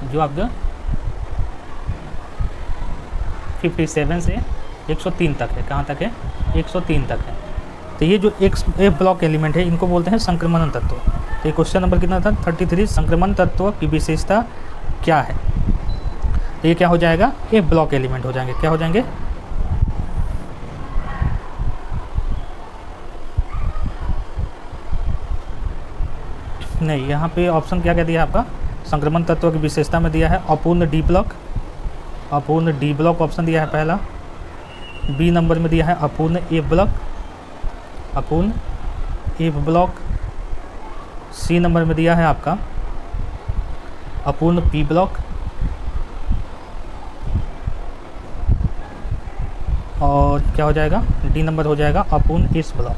जो आपका 57 से 103 तक है। कहाँ तक है? 103 तक है। तो ये जो ए ब्लॉक एलिमेंट है, इनको बोलते हैं संक्रमण तत्व। तो ये क्वेश्चन नंबर कितना था? 33। संक्रमण तत्व की विशेषता क्या है? तो ये क्या हो जाएगा? ए ब्लॉक एलिमेंट हो जाएंगे। क्या हो जाएंगे? नहीं, यहाँ पे ऑप्शन क्या क्या दिया है आपका? संक्रमण तत्व की विशेषता में दिया है अपूर्ण डी ब्लॉक, अपूर्ण डी ब्लॉक ऑप्शन दिया है पहला। बी नंबर में दिया है अपूर्ण ए ब्लॉक, अपूर्ण ए ब्लॉक। सी नंबर में दिया है आपका अपूर्ण पी ब्लॉक। और क्या हो जाएगा, डी नंबर हो जाएगा अपूर्ण एस ब्लॉक।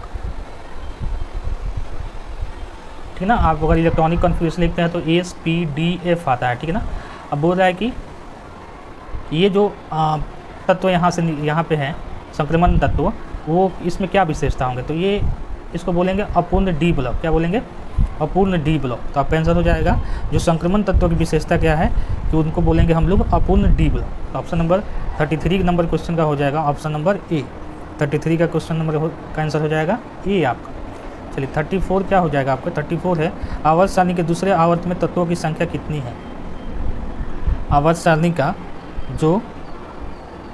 ठीक है ना। आप अगर इलेक्ट्रॉनिक कॉन्फ़िगरेशन लिखते हैं तो SPDF आता है। ठीक है ना। अब बोल रहा है कि ये जो तत्व यहाँ से यहाँ पे है संक्रमण तत्व, वो इसमें क्या विशेषता होंगे, तो ये इसको बोलेंगे अपूर्ण डी ब्लॉक। क्या बोलेंगे, अपूर्ण डी ब्लॉक। तो आपका आंसर हो जाएगा जो संक्रमण तत्व की विशेषता क्या है कि उनको बोलेंगे हम लोग अपूर्ण डी ब्लॉक। तो ऑप्शन नंबर 33 नंबर क्वेश्चन का हो जाएगा ऑप्शन नंबर ए। 33 का क्वेश्चन नंबर का आंसर हो जाएगा ए आपका। चलिए 34 क्या हो जाएगा आपका, 34 है आवर्त सारणी के दूसरे आवर्त में तत्वों की संख्या कितनी है। आवर्त सारणी का जो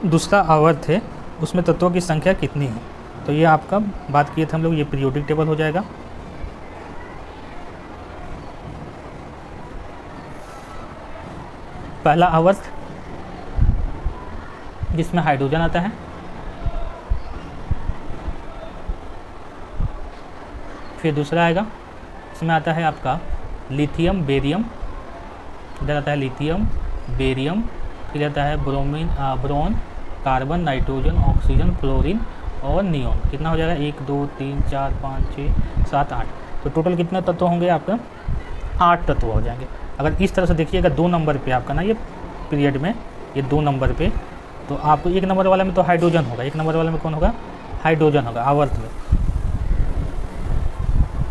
दूसरा आवर्त है उसमें तत्वों की संख्या कितनी है, तो ये आपका बात किए थे हम लोग, ये पीरियोडिक टेबल हो जाएगा। पहला आवर्त जिसमें हाइड्रोजन आता है, फिर दूसरा आएगा इसमें आता है आपका लिथियम बेरियम, इधर आता है लिथियम बेरियम, फिर आता है boron, carbon, nitrogen, oxygen, fluorine और नियोन। कितना हो जाएगा, 1 2 3 4 5 6 7 8। तो टोटल कितने तत्व होंगे आपका, 8 तत्व हो जाएंगे। अगर इस तरह से देखिएगा 2 नंबर पे आपका ना ये पीरियड में, ये 2 नंबर पे, तो आपको 1 नंबर वाले में तो हाइड्रोजन होगा, 1 नंबर वाले में कौन होगा, हाइड्रोजन होगा आवर्त में।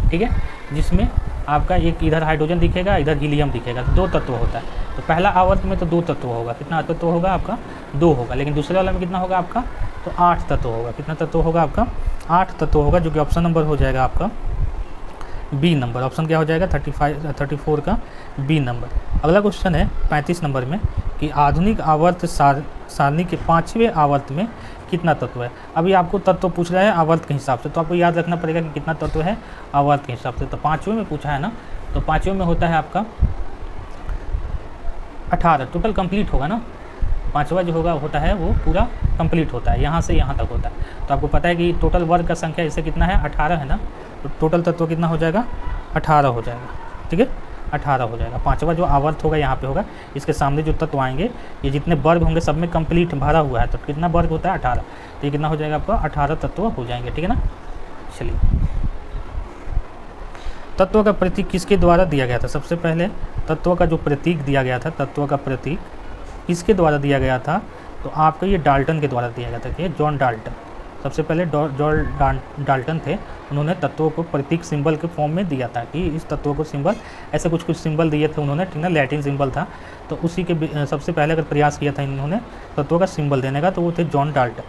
ठीक है, जिसमें आपका एक इधर हाइड्रोजन दिखेगा, इधर हीलियम दिखेगा, 2 तत्व होता है। तो पहला आवर्त में तो 2 तत्व होगा, कितना तत्व होगा आपका, 2 होगा। लेकिन दूसरे वाला में कितना होगा आपका, तो 8 तत्व होगा। कितना तत्व होगा आपका, 8 तत्व होगा, जो कि ऑप्शन नंबर हो जाएगा आपका बी नंबर। ऑप्शन क्या हो जाएगा 34 का बी नंबर। अगला क्वेश्चन है 35 नंबर में कि आधुनिक आवर्त सारणी के 5वें आवर्त में कितना तत्व है। अभी आपको तत्व पूछ रहा है आवर्त के हिसाब से, तो आपको याद रखना पड़ेगा कि कितना तत्व है आवर्त के हिसाब से। तो 5वें में पूछा है ना, तो 5वें में होता है आपका 18। टोटल कंप्लीट होगा ना, 5वां जो होता है वो पूरा कंप्लीट होता है, यहाँ से यहाँ तक होता है। तो आपको पता है कि टोटल वर्ग का संख्या इससे कितना है, 18 है ना, तो टोटल तत्व कितना हो जाएगा, 18 हो जाएगा। ठीक है, 18 हो जाएगा। 5वां जो आवर्त होगा यहाँ पे होगा, इसके सामने जो तत्व आएंगे, ये जितने वर्ग होंगे सब में कंप्लीट भरा हुआ है, तो कितना वर्ग होता है 18, तो ये कितना हो जाएगा आपका 18 तत्व हो जाएंगे। ठीक है ना। चलिए, तत्व का प्रतीक किसके द्वारा दिया गया था। सबसे पहले तत्व का जो प्रतीक दिया गया था, तत्व का प्रतीक किसके द्वारा दिया गया था, तो आपका ये डाल्टन के द्वारा दिया गया था। कि जॉन डाल्टन सबसे पहले जॉन डाल्टन थे, उन्होंने तत्वों को प्रतीक सिंबल के फॉर्म में दिया था कि इस तत्वों को सिंबल, ऐसे कुछ सिंबल दिए थे उन्होंने। ठीक है, लैटिन सिंबल था, तो उसी के सबसे पहले अगर प्रयास किया था इन्होंने तत्वों का सिंबल देने का, तो वो थे जॉन डाल्टन।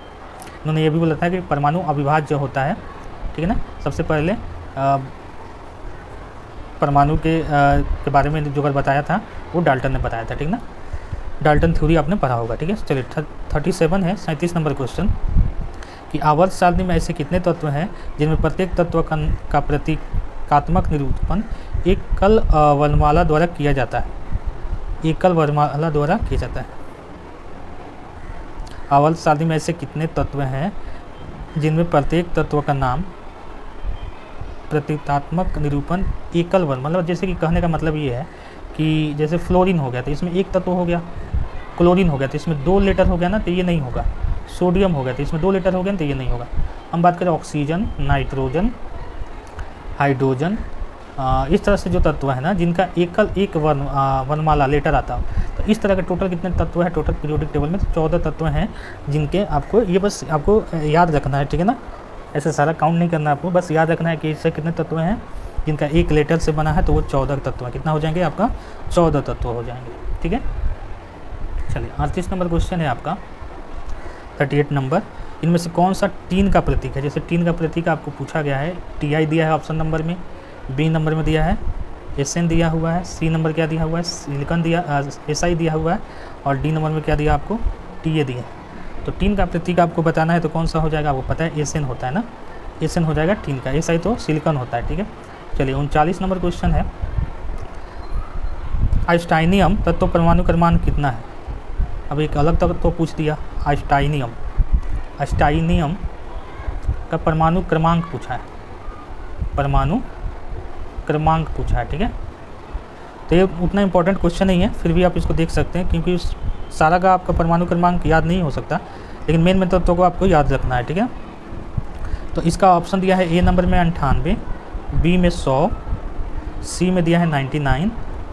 उन्होंने ये भी बोला था कि परमाणु अविभाज्य होता है। ठीक है ना, सबसे पहले परमाणु के बारे में जो बताया था वो डाल्टन ने बताया था। ठीक ना, डाल्टन थ्योरी आपने पढ़ा होगा। ठीक है, चलिए 37 है 37 नंबर क्वेश्चन कि आवर्त सारणी में ऐसे कितने तत्व हैं जिनमें प्रत्येक तत्व का प्रतीकात्मक निरूपण एकल वर्णमाला द्वारा किया जाता है। एकल वर्णमाला द्वारा किया जाता है। आवर्त सारणी में ऐसे कितने तत्व हैं जिनमें प्रत्येक तत्व का नाम प्रतीकात्मक निरूपण एकल वर्ण, मतलब जैसे कि कहने का मतलब ये है कि जैसे फ्लोरीन हो गया तो इसमें एक तत्व हो गया, क्लोरीन हो गया तो इसमें 2 लेटर हो गया ना, तो ये नहीं होगा। सोडियम हो गया तो इसमें 2 लेटर हो गए तो ये नहीं होगा। हम बात करें ऑक्सीजन, नाइट्रोजन, हाइड्रोजन, इस तरह से जो तत्व है ना जिनका एक वर्णमाला लेटर आता हो, तो इस तरह के टोटल कितने तत्व है टोटल पीरियोडिक टेबल में, तो 14 तत्व हैं जिनके आपको ये बस आपको याद रखना है। ठीक है ना, ऐसे सारा काउंट नहीं करना है आपको, बस याद रखना है कि इससे कितने तत्व हैं जिनका एक लेटर से बना है, तो वो 14 तत्व है। कितना हो जाएंगे आपका 14 तत्व हो जाएंगे। ठीक है, चलिए 38 नंबर क्वेश्चन है आपका 38 नंबर। इनमें से कौन सा टीन का प्रतीक है। जैसे टीन का प्रतीक आपको पूछा गया है, TI दिया है ऑप्शन नंबर में, बी नंबर में दिया है SN दिया हुआ है, सी नंबर क्या दिया हुआ है सिलिकॉन दिया, SI दिया हुआ है, और डी नंबर में क्या दिया आपको TA दिया। तो टीन का प्रतीक आपको बताना है तो कौन सा हो जाएगा, आपको पता है SN होता है ना, SN हो जाएगा टीन का, SI तो सिलिकॉन होता है। ठीक है, चलिए 39 नंबर क्वेश्चन है आइंस्टाइनियम तत्व परमाणु क्रमांक कितना है। अब एक अलग तत्व तो पूछ दिया, आइंस्टाइनियम का परमाणु क्रमांक पूछा है, परमाणु क्रमांक पूछा है। ठीक है, तो ये उतना इंपॉर्टेंट क्वेश्चन नहीं है, फिर भी आप इसको देख सकते हैं क्योंकि सारा का आपका परमाणु क्रमांक याद नहीं हो सकता, लेकिन मेन तत्वों को आपको याद रखना है, ठीक है। तो इसका ऑप्शन दिया है ए नंबर में 98, बी में 100, सी में दिया है 99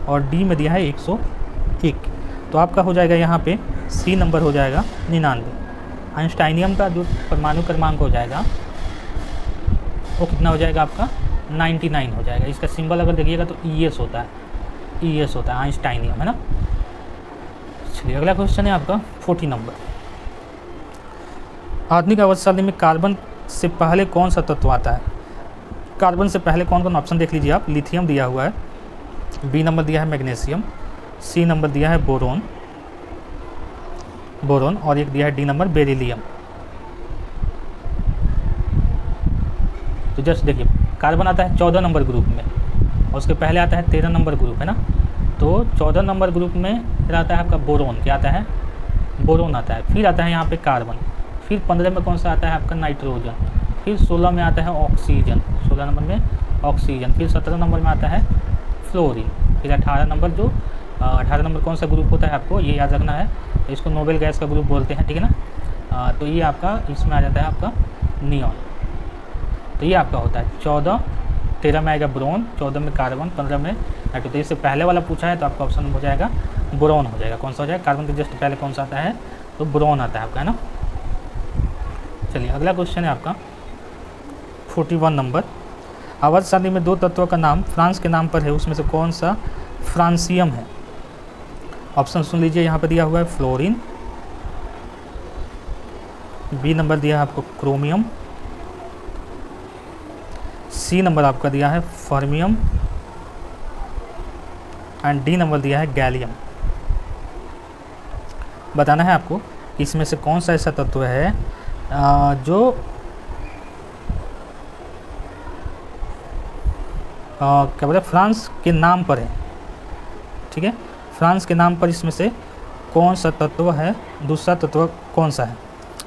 और डी में दिया है 101। तो आपका हो जाएगा यहाँ पे सी नंबर हो जाएगा 99। आइंस्टाइनियम का जो परमाणु क्रमांक हो जाएगा वो कितना हो जाएगा आपका 99 हो जाएगा। इसका सिंबल अगर देखिएगा तो ES होता है, ES होता है आइंस्टाइनियम, है ना। चलिए अगला क्वेश्चन है आपका 40 नंबर। आधुनिक अवस्थाली में कार्बन से पहले कौन सा तत्व आता है? कार्बन से पहले कौन कौन ऑप्शन देख लीजिए आप। लिथियम दिया हुआ है, बी नंबर दिया है मैग्नीशियम, सी नंबर दिया है बोरोन और एक दिया है डी नंबर बेरिलियम। तो जस्ट देखिए कार्बन आता है 14 नंबर ग्रुप में और उसके पहले आता है 13 नंबर ग्रुप, है ना। तो 14 नंबर ग्रुप में फिर आता है आपका बोरोन, क्या आता है? बोरोन आता है। फिर आता है यहाँ पे कार्बन, फिर 15 में कौन सा आता है आपका नाइट्रोजन, फिर 16 में आता है ऑक्सीजन, 16 नंबर में ऑक्सीजन, फिर 17 नंबर में आता है फ्लोरीन, फिर 18 नंबर जो 18 नंबर कौन सा ग्रुप होता है आपको ये याद रखना है। तो इसको नोबेल गैस का ग्रुप बोलते हैं, ठीक है ना। तो ये आपका इसमें आ जाता है आपका नियॉन। तो ये आपका होता है 14, 13 में आएगा ब्रोन, 14 में कार्बन, 15 में नाइट्रोजन। तो इससे पहले वाला पूछा है तो आपका ऑप्शन हो जाएगा बोरोन हो जाएगा। कौन सा हो जाएगा? कार्बन के जस्ट पहले कौन सा आता है? तो बोरोन आता है आपका, है ना। चलिए अगला क्वेश्चन है आपका 41 नंबर। आवर्त सारणी में दो तत्वों का नाम फ्रांस के नाम पर है, उसमें से कौन सा फ्रांसियम है? ऑप्शन सुन लीजिए, यहाँ पर दिया हुआ है फ्लोरीन, बी नंबर दिया है आपको क्रोमियम, सी नंबर आपका दिया है फर्मियम एंड डी नंबर दिया है गैलियम। बताना है आपको कि इसमें से कौन सा ऐसा तत्व है जो क्या बोले फ्रांस के नाम पर है, ठीक है। फ्रांस के नाम पर इसमें से कौन सा तत्व है, दूसरा तत्व कौन सा है?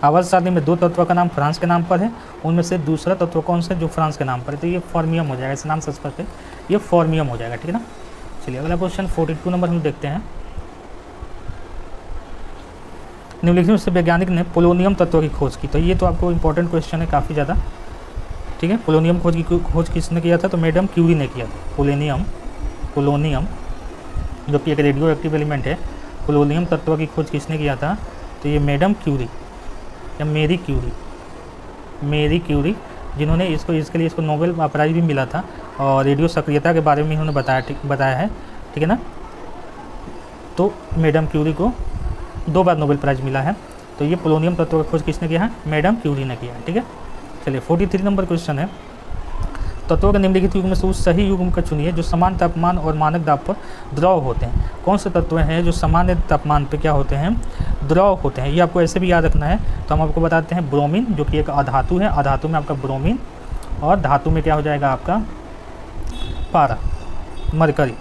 आवर्त सारणी में दो तत्व का नाम फ्रांस के नाम पर है, उनमें से दूसरा तत्व कौन सा है जो फ्रांस के नाम पर है? तो ये फॉर्मियम हो जाएगा, इस नाम से स्पष्ट है, ये फॉर्मियम हो जाएगा, ठीक है ना। चलिए अगला क्वेश्चन 42 नंबर हम देखते हैं। निम्नलिखित में से वैज्ञानिक ने पोलोनियम तत्व की खोज की। तो ये तो आपको इंपॉर्टेंट क्वेश्चन है काफ़ी ज़्यादा, ठीक है। पोलोनियम खोज किसने किया था? तो मैडम क्यूरी ने किया था। पोलोनियम जो कि एक रेडियो एक्टिव एलिमेंट है, पोलोनियम तत्व की खोज किसने किया था? तो ये मैडम क्यूरी या मेरी क्यूरी, जिन्होंने इसके लिए नोबेल प्राइज़ भी मिला था और रेडियो सक्रियता के बारे में इन्होंने बताया है, ठीक है ना। तो मैडम क्यूरी को 2 बार नोबेल प्राइज़ मिला है। तो ये पोलोनियम तत्व की खोज किसने किया है? मैडम क्यूरी ने किया है, ठीक है। चलिए 43 नंबर क्वेश्चन है। तत्वों के निम्नलिखित युग्म में से उस सही युग्म का चुनिए जो समान तापमान और मानक दाब पर द्रव होते हैं। कौन से तत्व हैं जो सामान्य तापमान पर क्या होते हैं? द्रव होते हैं। ये आपको ऐसे भी याद रखना है। तो हम आपको बताते हैं ब्रोमीन जो कि एक अधातु है, अधातु में आपका ब्रोमीन, और धातु में क्या हो जाएगा आपका पारा, मरकरी,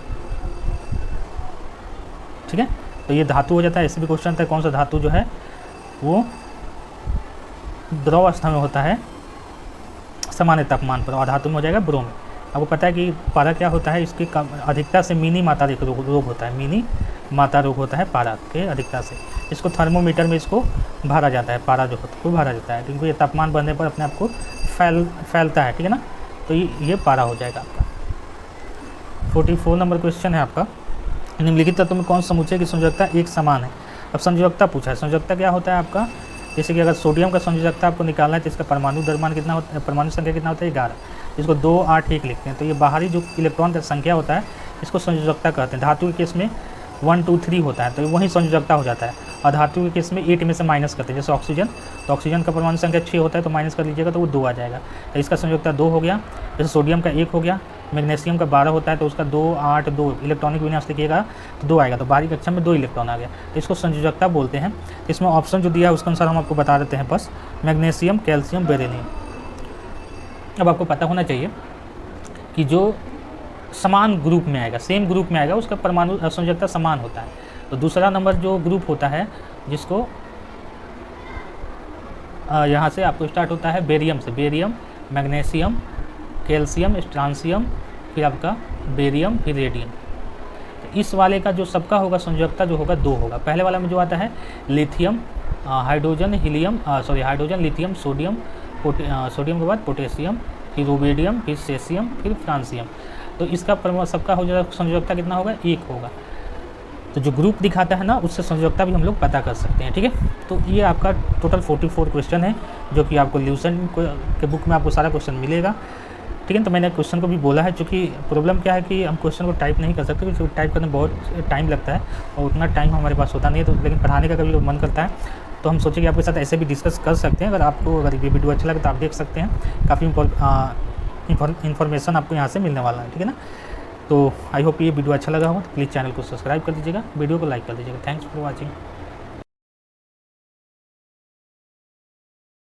ठीक है। तो ये धातु हो जाता है। ऐसे भी क्वेश्चन आता है कौन सा धातु जो है वो द्रव अवस्था में होता है सामान्य तापमान पर, और धातु में हो जाएगा ब्रोमीन। आपको पता है कि पारा क्या होता है, इसकी अधिकता से मिनी मात्रा रोग होता है, मिनी मात्रा रोग होता है पारा के अधिकता से। इसको थर्मोमीटर में इसको भरा जाता है, पारा जो होता है वो भरा जाता है, क्योंकि ये तापमान बढ़ने पर अपने आप को फैलता है, ठीक है ना। तो ये पारा हो जाएगा आपका। 44 नंबर क्वेश्चन है आपका। निम्नलिखित तत्व में कौन समुच्चय की संयोजकता एक समान है? अब संयोजकता पूछा है। संयोजकता क्या होता है आपका? जैसे कि अगर सोडियम का संयोजकता आपको निकालना है तो इसका परमाणु द्रव्यमान कितना होता है, परमाणु संख्या कितना होता है? 11, इसको 2, 8, 1 लिखते हैं। तो ये बाहरी जो इलेक्ट्रॉन का संख्या होता है इसको संयोजकता कहते हैं। धातु के केस में 1, 2, 3 होता है, तो वही संयोजकता हो जाता है। और धातु के केस में 8 में से माइनस करते हैं, जैसे ऑक्सीजन, तो ऑक्सीजन का परमाणु संख्या 6 होता है, तो माइनस कर लीजिएगा तो वो 2 आ जाएगा। तो इसका संयोजकता 2 हो गया। जैसे सोडियम का 1 हो गया, मैग्नीशियम का 12 होता है, तो उसका 2, 8, 2 इलेक्ट्रॉनिक विन्यास लिखिएगा तो 2 आएगा, तो बाहरी कक्षा में 2 इलेक्ट्रॉन आ गया, तो इसको संयोजकता बोलते हैं। इसमें ऑप्शन जो दिया है उसके अनुसार हम आपको बता देते हैं बस। Magnesium, calcium, beryllium. अब आपको पता होना चाहिए कि जो समान ग्रुप में आएगा, सेम ग्रुप में आएगा, उसका परमाणु संयोजकता समान होता है। तो दूसरा नंबर जो ग्रुप होता है जिसको यहाँ से आपको स्टार्ट होता है बेरियम से, बेरियम, मैग्नीशियम, कैल्शियम, स्ट्रांसियम, फिर आपका बेरियम, फिर रेडियम। तो इस वाले का जो सबका होगा संयोजकता जो होगा 2 होगा। पहले वाला में जो आता है lithium, hydrogen helium hydrogen lithium sodium, sodium के बाद पोटेशियम, फिर रुबेडियम, फिर सेसियम, फिर फ्रांसियम। तो इसका सबका हो जाएगा संयोजकता कितना होगा, 1 होगा। तो जो ग्रुप दिखाता है ना उससे संयोजकता भी हम लोग पता कर सकते हैं, ठीक है। तो ये आपका टोटल 44 क्वेश्चन है जो कि आपको ल्यूसेंट के बुक में आपको सारा क्वेश्चन मिलेगा, ठीक है। तो मैंने क्वेश्चन को भी बोला है, चूँकि प्रॉब्लम क्या है कि हम क्वेश्चन को टाइप नहीं कर सकते क्योंकि टाइप करने में बहुत टाइम लगता है और उतना टाइम हमारे पास होता नहीं है। तो लेकिन पढ़ाने का कभी मन करता है तो हम सोचे कि आपके साथ ऐसे भी डिस्कस कर सकते हैं। अगर ये वीडियो अच्छा लगे तो आप देख सकते हैं, काफ़ी इन्फॉर्मेशन आपको यहाँ से मिलने वाला है, ठीक है ना। तो आई होप ये वीडियो अच्छा लगा हो तो प्लीज़ चैनल को सब्सक्राइब कर दीजिएगा, वीडियो को लाइक कर दीजिएगा। Thanks for watching.